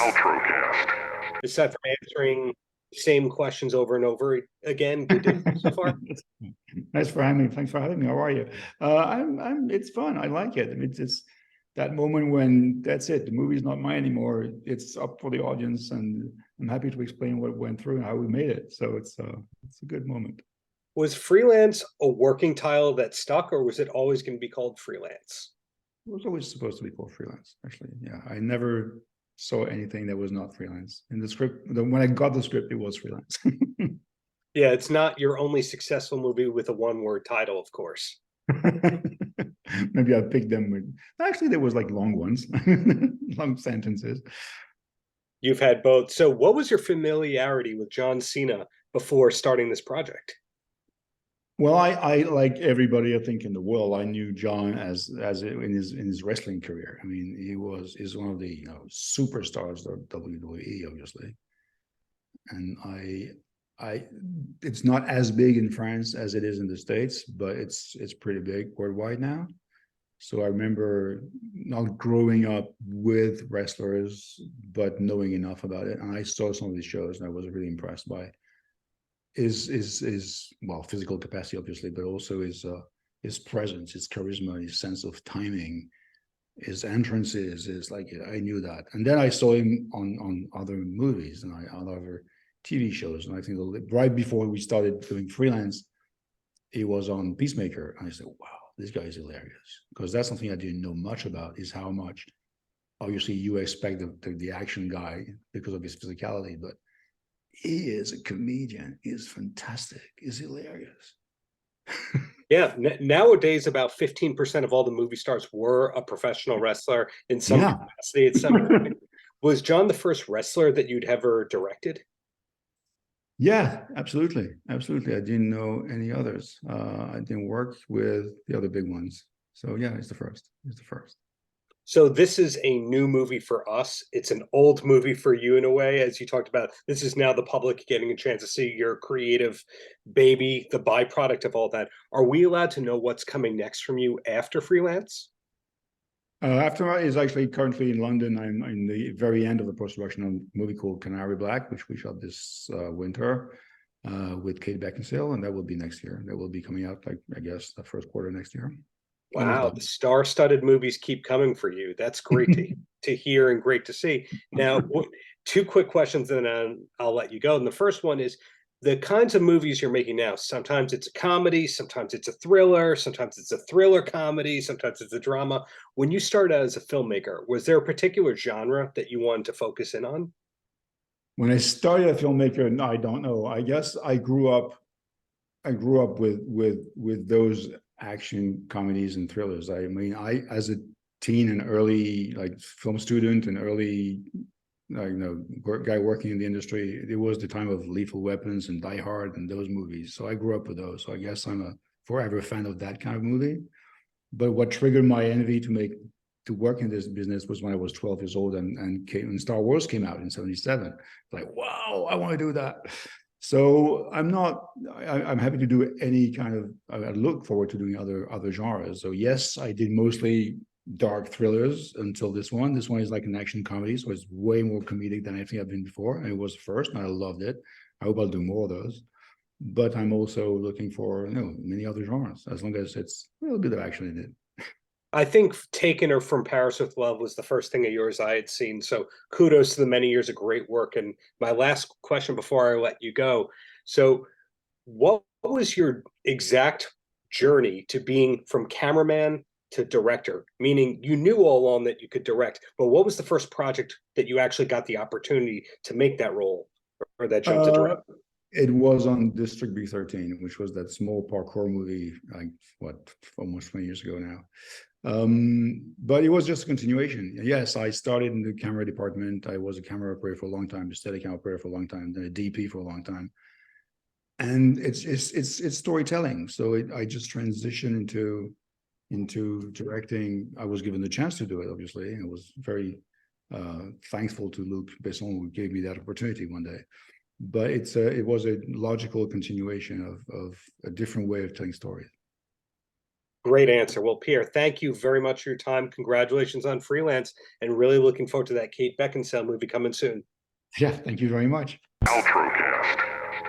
Paltrocast. Aside from answering the same questions over and over again, good day so far. Nice for having me. Thanks for having me. How are you? It's fun. I like it. I mean, it's that moment when that's it. The movie's not mine anymore. It's up for the audience, and I'm happy to explain what went through and how we made it. So it's a good moment. Was Freelance a working title that stuck, or was it always going to be called Freelance? It was always supposed to be called Freelance, actually. Yeah, I never saw anything that was not Freelance. In the script, when I got the script, it was Freelance. Yeah, it's not your only successful movie with a one-word title, of course. Maybe I picked them with. Actually, there was like long ones, long sentences. You've had both. So what was your familiarity with John Cena before starting this project? Well, I like everybody, I think, in the world. I knew John as in his wrestling career. I mean, he's one of the superstars of WWE, obviously. And I it's not as big in France as it is in the States, but it's pretty big worldwide now. So I remember not growing up with wrestlers, but knowing enough about it. And I saw some of these shows, and I was really impressed by his well, physical capacity, obviously, but also his presence, his charisma, his sense of timing, his entrances. Is like, I knew that. And then I saw him on other movies and on other TV shows. And I think right before we started doing Freelance, he was on Peacemaker. And I said, wow, this guy is hilarious. Because that's something I didn't know much about, is how much, obviously, you expect the action guy because of his physicality, but he is a comedian. He's fantastic. He's hilarious. Yeah, nowadays about 15% of all the movie stars were a professional wrestler in some capacity at some point. Was John the first wrestler that you'd ever directed? Yeah, absolutely. Absolutely. I didn't know any others. I didn't work with the other big ones. So yeah, it's the first. It's the first. So this is a new movie for us. It's an old movie for you in a way, as you talked about. This is now the public getting a chance to see your creative baby, the byproduct of all that. Are we allowed to know what's coming next from you after Freelance? After is actually currently in London. I'm in the very end of the post-production of a movie called Canary Black, which we shot this winter with Kate Beckinsale, and that will be next year. That will be coming out, like, I guess, the first quarter next year. Wow, the star-studded movies keep coming for you. That's great to hear and great to see. Now, two quick questions, and then I'll let you go. And the first one is, the kinds of movies you're making now, sometimes it's a comedy, sometimes it's a thriller, sometimes it's a thriller comedy, sometimes it's a drama. When you started out as a filmmaker, was there a particular genre that you wanted to focus in on? When I started a filmmaker, I don't know. I guess I grew up with those action comedies and thrillers. I mean, I as a teen and early like film student and early guy working in the industry, it was the time of Lethal Weapons and Die Hard and those movies. So I grew up with those. So I guess I'm a forever fan of that kind of movie. But what triggered my envy to work in this business was when I was 12 years old and Star Wars came out in 77. Like, wow, I want to do that. So I'm happy to do any kind of, I look forward to doing other genres. So yes, I did mostly dark thrillers until this one. This one is like an action comedy, so it's way more comedic than anything I've been before. And it was the first, and I loved it. I hope I'll do more of those. But I'm also looking for many other genres, as long as it's a little bit of action in it. I think Taken or From Paris with Love was the first thing of yours I had seen. So kudos to the many years of great work. And my last question before I let you go. So what was your exact journey to being from cameraman to director? Meaning you knew all along that you could direct, but what was the first project that you actually got the opportunity to make that role or that jump to direct? It was on District B13, which was that small parkour movie, like almost 20 years ago now. But it was just a continuation. Yes, I started in the camera department. I was a camera operator for a long time, a steady camera operator for a long time, then a DP for a long time. And it's storytelling. So I just transitioned into directing. I was given the chance to do it, obviously. I was very thankful to Luc Besson, who gave me that opportunity one day. But it was a logical continuation of a different way of telling stories. Great answer. Well, Pierre, thank you very much for your time. Congratulations on Freelance, and really looking forward to that Kate Beckinsale movie coming soon. Yeah, thank you very much. Paltrocast.